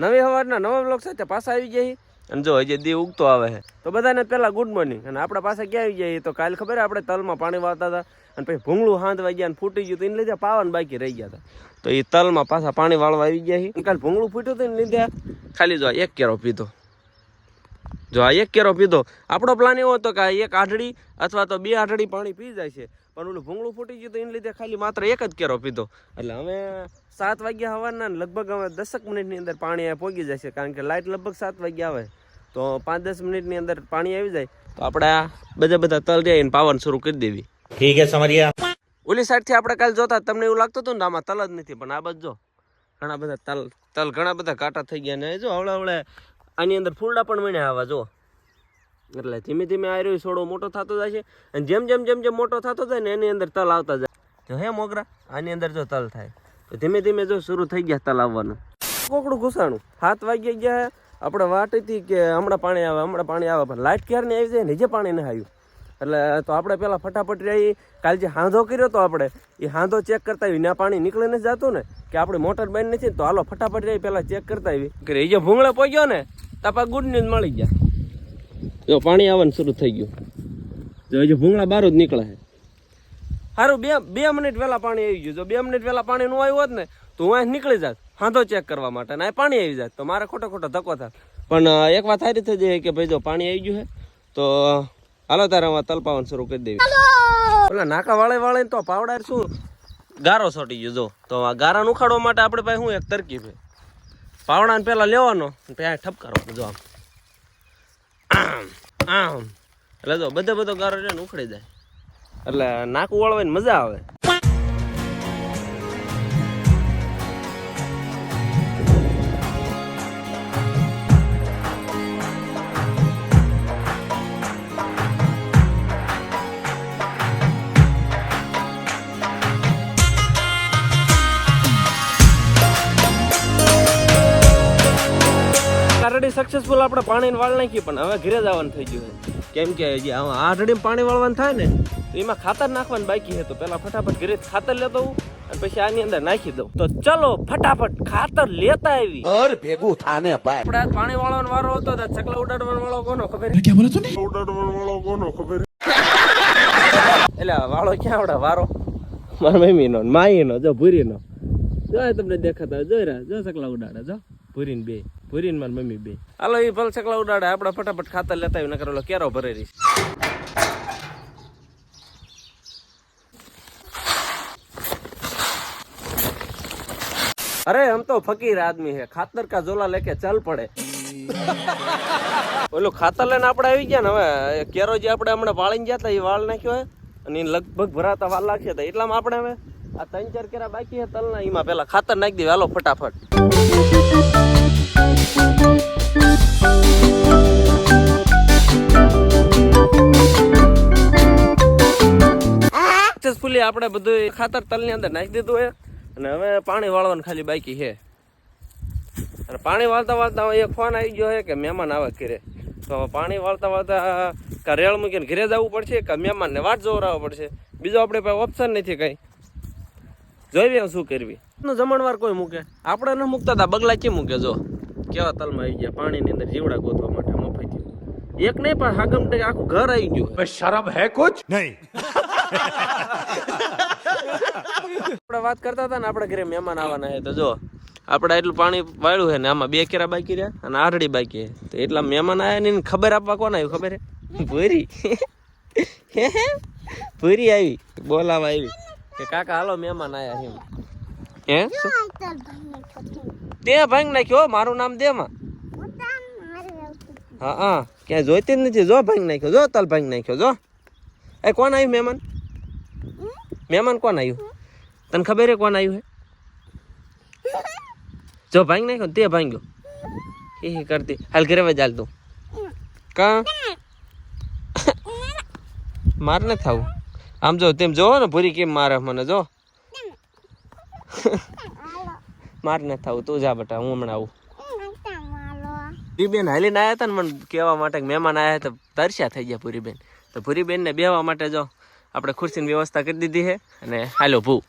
નવી સવારના નવા બ્લોગ સાથે પાછા આવી જાય અને જો હજી દી ઉગતો આવે છે તો બધાને પહેલા ગુડ મોર્નિંગ. અને આપણા પાસે ક્યાં આવી જાય તો કાલ ખબર આપણે તલમાં પાણી વાળતા હતા અને પછી ભૂંગળું હાંધવા ગયા અને ફૂટી ગયું તો એને લીધે પાવાનું બાકી રહી ગયા હતા. તો એ તલમાં પાછા પાણી વાળવા આવી ગયા છે. કાલ ભૂંગળું ફૂટ્યું હતું એને લીધે ખાલી જો એક કેરો પીધો. જો આ એક કેરો પીધો. આપણો પ્લાન એવો હતો કે એક આઢળી અથવા તો 2 આઢળી પાણી પી જાય છે, પણ ઓલું ભૂંગળું ફૂટી ગયું તો એને લીધે ખાલી માત્ર એક જ કેરો પીધો. એટલે અમે 7 વાગ્યા સવારના લગભગ અમે 10 મિનિટની અંદર પાણી પહોંચી જાય છે, કારણ કે લાઇટ લગભગ 7 વાગ્યા આવે તો 5-10 મિનિટની અંદર પાણી આવી જાય તો આપણે બધા તલ રહ્યા એને પાવાનું શરૂ કરી દેવી. ઠીક છે સમરિયા. ઓલી સાઈડથી આપણે કાલે જોતા તમને એવું લાગતું હતું ને આમાં તલ જ નથી, પણ આ બાજુ જો ઘણા બધા તલ ઘણા બધા કાંટા થઈ ગયા ને જો હવળે આની અંદર ફૂલડા પણ મળ્યા આવા જો. એટલે ધીમે ધીમે આ રહ્યો છોડો મોટો થતો જાય છે અને જેમ જેમ મોટો થતો જાય ને એની અંદર તલ આવતા જાય. જો હે મોગરા આની અંદર જો તલ થાય તો ધીમે ધીમે જો શરૂ થઈ ગયા તલ આવવાનું. કોકડું ઘૂસાણું 7 વાગી ગયા આપણે વાટ હતી કે હમણાં પાણી આવે પણ લાઇટ ક્યારની આવી જાય ને જે પાણી ન આવ્યું. એટલે તો આપણે પેલા ફટાફટ રહી કાલ જે હાંધો કર્યો તો આપણે એ હાંધો ચેક કરતા આવી ને પાણી નીકળી નથી જતું ને કે આપણે મોટર બંધ નથી તો હાલો ફટાફટ રહી પેલા ચેક કરતા આવી કે એ જે ભૂંગળે પહોંચ્યો ને તાપા ગુડ ન્યૂઝ મળી ગયા. જો પાણી આવવાનું શરૂ થઈ ગયું. જો જે ભૂંગળા બહાર જ નીકળે છે. સારું 2 મિનિટ વહેલા પાણી આવી ગયું. જો 2 મિનિટ વહેલા પાણી નું આવ્યું હોત ને તો હું અહીં નીકળી જાત હાંધો ચેક કરવા માટે ને પાણી આવી જાય તો મારે ખોટો ધક્કો થાય. પણ એક વાત સારી થઈ જાય કે ભાઈ જો પાણી આવી ગયું છે તો હાલો તારે હવે તલપાવાનું શરૂ કરી દેવી. પેલા નાકા વાળે તો પાવડા શું ગારો છોટી ગયો. જો તો આ ગારા ઉખાડવા માટે આપણે પાસે શું એક તરકીબ છે. પાવડાને પેલા લેવાનો ત્યાં ઠપકારવાનો જો આમ એટલે જો બધો ગારો છે ને ઉખડી જાય એટલે નાકું વાળવાની મજા આવે. ઓલરેડી સક્સેસફુલ આપણે પાણી વાળ નાખીએ પણ હવે ઘરે જવાનું થઈ ગયું છે, કેમ કે જે આઢળી પાણી વાળવાનું થાય ને તો એમાં ખાતર નાખવાનું બાકી છે. તો પેલા ફટાફટ ઘરે ખાતર લેતો હું અને પછી આની અંદર નાખી દઉં. તો ચલો ફટાફટ ખાતર લેતા આવી ભેગું થાને ભાઈ. આપણે પાણી વાળવાનો વારો હતો તો ચકલા ઉડાડવાનો વાળો કોનો ખબર? ક્યાં બોલો તું? ઉડાડવાનો વાળો કોનો ખબર? એટલે વાળો ક્યાં આવડે વારો મારા મમ્મી નો માઈ નો જો ભૂરી નો જો તમને દેખાતા જોઈ રહ્યા જો ચકલા ઉડાડે જો ભૂરીને બે ભૂરીને મારી મમ્મી બે. હાલો એ ભલે ચકલા ઉડાડે આપણે ફટાફટ ખાતર લેતા આવી નકર ઓલો કેરો ભરે રહીશ. અરે હમ તો ફકીર આદમી है, खातर का झोला लेके चल पड़े. ઓલું ખાતર લઈને આપણે આવી ગયા ને હવે કેરો જે આપણે હમણાં વાળીને ગયા હતા એ વાળ નાખ્યો હોય અને લગભગ ભરાતા વાર લાગશે તો એટલામાં આપણે હવે આ 3-4 કેરા બાકી છે તલના એમાં પેલા ખાતર નાખી દેવી. હાલો ફટાફટ. સક્સેસફુલી આપણે બધું ખાતર તલની અંદર નાખી દીધું હોય અને હવે પાણી વાળવાનું ખાલી બાકી છે. અને પાણી વાળતા એક ફોન આવી ગયો છે કે મહેમાન આવે ઘરે. તો પાણી વાળતા કા રેળ મૂકીને ઘરે જવું પડશે કે મહેમાનને વાટ જોવડાવવા પડશે. બીજો આપણે પાસે ઓપ્શન નથી કઈ. જોઈએ શું કરવી. જમણવાર કોઈ મૂકે આપણે ન મૂકતા હતા બગલા કેમ મૂકે. જો કેવા તલમાં આવી ગયા પાણીની અંદર જીવડા ગોતવા માટે મફત. એક નહીં પણ હાગમ આખું ઘર આવી ગયું. શરમ હે કુછ નહીં. આપણે વાત કરતા હતા ને આપણે ઘરે મહેમાન આવવાના છે તો જો આપણે એટલું પાણી વાળ્યું છે ને આમાં 2 કેરા બાકી રહ્યા અને આરડી બાકી છે. તો એટલા મહેમાન આવ્યા ને ખબર આપવા કોણ આવ્યું ખબર હે? ભૂરી ભૂરી આવી બોલાવા આવી કે કાકા હાલો મહેમાન આવ્યા છે. હે તે ભાંગ નાખ્યો મારું નામ દેમાં. હા ક્યાંય જોઈતી જ નથી. જો ભાંગ નાખ્યો જો તલ ભાંગ નાખ્યો જો. એ કોણ આવ્યું મહેમાન? મહેમાન કોણ આવ્યું તને ખબર હે કોણ આવ્યું હે? જો ભાંગ નાખ્યો તે ભાંગ્યો એ કરતી હાલ ઘરે વે ચાલ તું કા માર ન થાવું. આમ જો તેમ જો ને ભૂરી કેમ મારે મને જો. માર ન થાવું તું જા બેટા હું હમણાં આવું. પૂરીબેન હાલીને આવ્યા હતા ને મને કહેવા માટે મહેમાન આવ્યા તો તરસ્યા થઈ ગયા પૂરીબેન. તો પૂરીબેનને બેહવા માટે જો આપણે ખુરશીની વ્યવસ્થા કરી દીધી છે અને હાલો ભૂ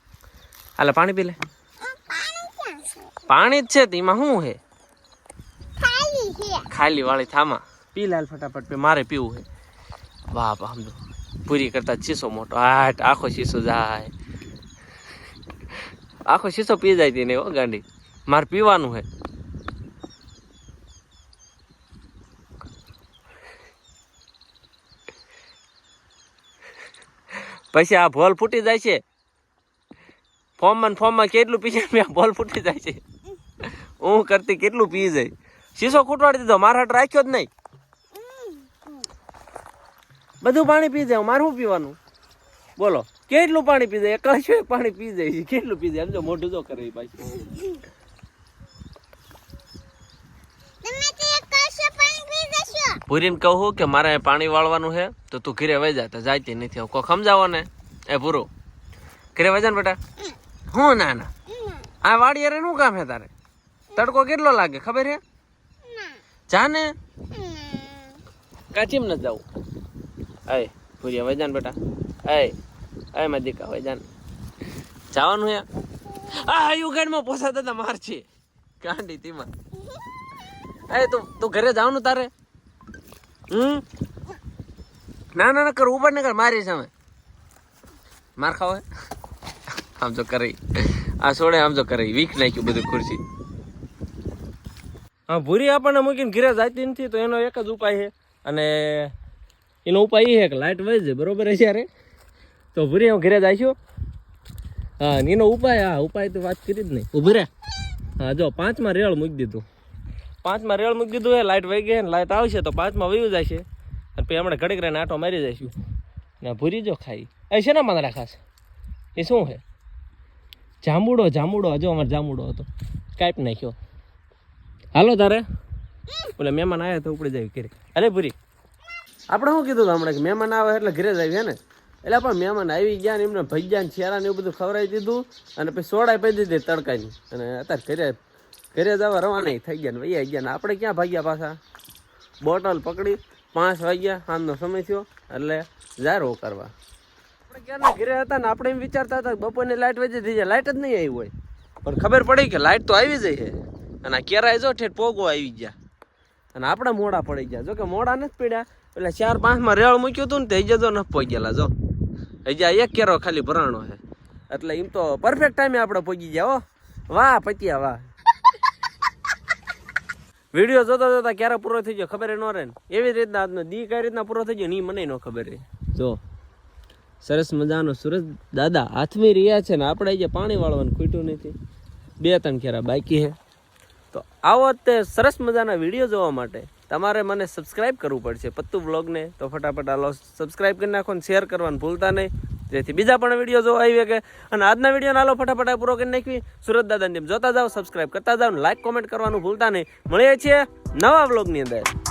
હાલે પાણી પી લે. પાણી જ છે એમાં શું છે? ખાલી વાળી થામા પી લાલ ફટાફટ પી, મારે પીવું છે. વાહ વાહ, સમજો પૂરી કરતા શીશો મોટો, હાટ આખો શીશો જાય, આખો શીશો પી જાય તેને હો ગાંડી. મારે પીવાનું છે. પછી આ ભોલ ફૂટી જાય છે. ફોર્મમાં કેટલું પી જાય, ભોલ ફૂટી જાય છે. હું કરતી કેટલું પી જાય. શીશો ખૂટવાડી દીધો, મારા હાટ રાખ્યો જ નહીં. બધું પાણી પી જાય, મારે શું પીવાનું બોલો? કેટલું પાણી પી જાય? કશું પાણી પી જાય છે. કેટલું પી જાય? સમજો મોઢું જો કરે પાછું. પૂરીને કહું કે મારે પાણી વાળવાનું છે તો તું ઘરે વહી જા. તો જાતી નથી, કોઈ સમજાવો ને. એ પૂરો ઘરે વહી જા ને બેટા. હું ના ના, આ વાડી અરે શું કામ છે તારે? તડકો કેટલો લાગે ખબર છે? જા ને, કાચીમ નથી જવું. અય ભૂરિયા વહી જા ને બેટા. અય મારી દીકા વહી જા ને, જવાનું હે. આ યુગાડમાં પોસાતા હતા માર છે ગાંડી તીમાં. અય તું ઘરે જવાનું તારે? ના ના ના કર, ઉપર ને કર, મારી સામે માર ખાવ હે. આમ તો કરી આ સોડે, આમ તો કરી વીક નાખ્યું બધું ખુરશી. હા, ભૂરી આપણને મૂકીને ઘરે જતી નથી તો એનો એક જ ઉપાય છે, અને એનો ઉપાય એ છે કે લાઇટ વહી જાય, બરોબર છે યારે. તો ભૂરી હું ઘરે જઈશું. હા, એનો ઉપાય, હા ઉપાય તો વાત કરી જ નહીં. ઉભી રે. હા જો 5માં રેળ મૂકી દીધું, 5માં રેળ મૂકી દીધું એ લાઇટ વહી ગઈ ને લાઇટ આવશે તો 5માં વયું જાય છે. અને પછી હમણાં ઘડીક રહીને આટો મારી જઈશું. ને ભૂરી જો ખાઈ એ છે ને મને રાખાશે. એ શું છે? જાંબુડો જો અમારે જાંબુડો હતો, કાપી નાખ્યો. હાલો તારે ઓલે મહેમાન આવ્યા તો ઉપડી જાય ઘરે. અરે ભૂરી આપણે શું કીધું હતું હમણાં કે મહેમાન આવે એટલે ઘરે જ આવીએ ને? એટલે પણ મહેમાન આવી ગયા ને એમને ભજીયા ને શેરા ને એવું બધું ખવડાવી દીધું, અને પછી સોડાઈ પી દીધી તડકાની. અને અત્યારે ઘરે જવા રવાના થઈ ગયા ને વૈયા ગયા ને આપણે ક્યાં ભાગ્યા પાછા. બોટલ પકડી 5 વાગ્યા, સાંજનો સમય થયો એટલે જારો કરવા. આપણે ક્યારના ઘરે હતા ને આપણે એમ વિચારતા હતા બપોરની લાઇટ વધી થઈ જાય, લાઇટ જ નહીં આવી હોય. પણ ખબર પડી કે લાઇટ તો આવી જાય છે. અને આ કેરાય જો ઠેઠ પોગો આવી ગયા, અને આપણે મોડા પડી ગયા. જો કે મોડા નથી પડ્યા, એટલે 4-5માં રેળ મૂક્યું હતું ને તે હજી જો નથી પહોંચેલા. જો હજી એક કેરો ખાલી ભરાણો છે, એટલે એમ તો પરફેક્ટ ટાઈમે આપણે પહોંચી ગયા. હો વાહ પતિયા વાહ. વિડીયો જોતા ક્યારે પૂરો થઈ ગયો ખબર ન રહે ને, એવી રીતના આજનો દી કઈ રીતના પૂરો થઈ ગયો ને મને ન ખબર રહે. જો સરસ મજાનો સુરજ દાદા હાથમી રહ્યા છે ને આપણે જે પાણી વાળવાનું ખૂટ્યું નથી, 2-3 ખેરા બાકી છે. તો આવો તે સરસ મજાના વિડીયો જોવા માટે તમારે મને સબસ્ક્રાઈબ કરવું પડશે પત્તુ બ્લોગને. તો ફટાફટ આલો સબસ્ક્રાઈબ કરી નાખો ને શેર કરવાનું ભૂલતા નહીં, જેથી બીજા પણ વિડીયો જોવા આવી કે. અને આજના વિડીયો નાલો ફટાફટ પૂરો કરી નાખવી. સુરત દાદાની જેમ જોતા જાઓ, સબસ્ક્રાઈબ કરતા જાઓ, લાઈક કોમેન્ટ કરવાનું ભૂલતા નહીં. મળીએ છીએ નવા બ્લોગની અંદર.